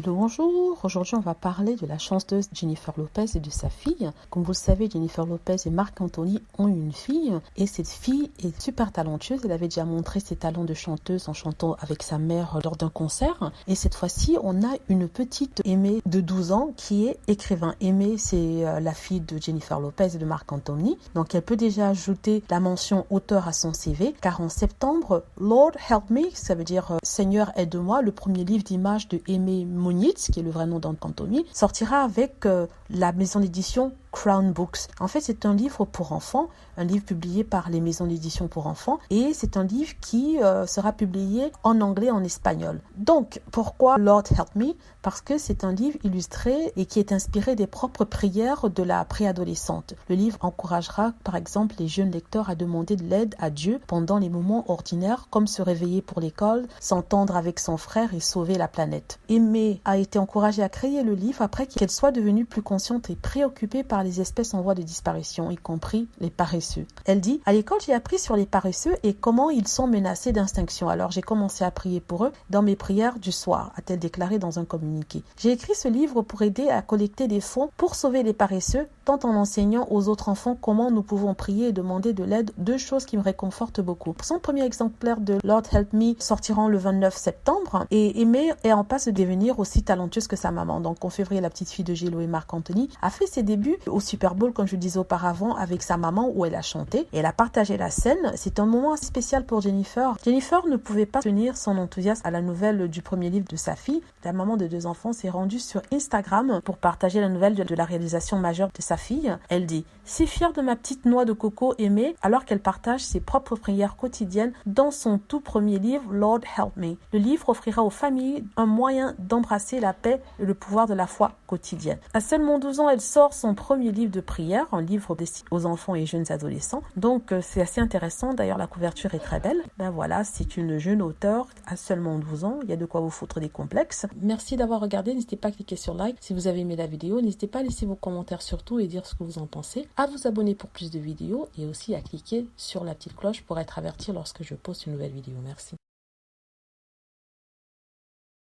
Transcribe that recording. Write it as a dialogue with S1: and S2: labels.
S1: Hello, bonjour. Aujourd'hui, on va parler de la chanteuse Jennifer Lopez et de sa fille. Comme vous le savez, Jennifer Lopez et Marc Anthony ont une fille et cette fille est super talentueuse. Elle avait déjà montré ses talents de chanteuse en chantant avec sa mère lors d'un concert. Et cette fois-ci, on a une petite Aimée de 12 ans qui est écrivain. Aimée, c'est la fille de Jennifer Lopez et de Marc Anthony. Donc, elle peut déjà ajouter la mention auteur à son CV car en septembre, Lord Help Me, ça veut dire Seigneur aide-moi, le premier livre d'images de Aimée Munitz, qui est le vrai nom d'Anthony, sortira avec la maison d'édition Crown Books. En fait, c'est un livre pour enfants, un livre publié par les maisons d'édition pour enfants, et c'est un livre qui sera publié en anglais et en espagnol. Donc, pourquoi Lord Help Me? Parce que c'est un livre illustré et qui est inspiré des propres prières de la préadolescente. Le livre encouragera, par exemple, les jeunes lecteurs à demander de l'aide à Dieu pendant les moments ordinaires, comme se réveiller pour l'école, s'entendre avec son frère et sauver la planète. Aimée a été encouragée à créer le livre après qu'elle soit devenue plus consciente et préoccupée par les espèces en voie de disparition, y compris les paresseux. Elle dit: à l'école, j'ai appris sur les paresseux et comment ils sont menacés d'extinction. Alors j'ai commencé à prier pour eux dans mes prières du soir, a-t-elle déclaré dans un communiqué. J'ai écrit ce livre pour aider à collecter des fonds pour sauver les paresseux, tant en enseignant aux autres enfants comment nous pouvons prier et demander de l'aide, deux choses qui me réconfortent beaucoup. Son premier exemplaire de Lord Help Me sortira le 29 septembre et Aimée est en passe de devenir aussi talentueuse que sa maman. Donc en février, la petite fille de J.Lo et Marc Anthony a fait ses débuts au Super Bowl, comme je le disais auparavant, avec sa maman où elle a chanté et elle a partagé la scène. C'est un moment spécial pour Jennifer. Jennifer ne pouvait pas tenir son enthousiasme à la nouvelle du premier livre de sa fille. La maman de 2 enfants s'est rendue sur Instagram pour partager la nouvelle de la réalisation majeure de sa fille. Elle dit: si fière de ma petite noix de coco Aimée, alors qu'elle partage ses propres prières quotidiennes dans son tout premier livre Lord Help Me. Le livre offrira aux familles un moyen d'embrasser la paix et le pouvoir de la foi quotidienne. À seulement 12 ans, elle sort son premier livre de prière, un livre destiné aux enfants et jeunes adolescents. Donc c'est assez intéressant. D'ailleurs, la couverture est très belle. Ben voilà, c'est une jeune auteure à seulement 12 ans. Il y a de quoi vous foutre des complexes. Merci d'avoir regardé. N'hésitez pas à cliquer sur like si vous avez aimé la vidéo. N'hésitez pas à laisser vos commentaires surtout et dire ce que vous en pensez. À vous abonner pour plus de vidéos et aussi à cliquer sur la petite cloche pour être averti lorsque je poste une nouvelle vidéo. Merci.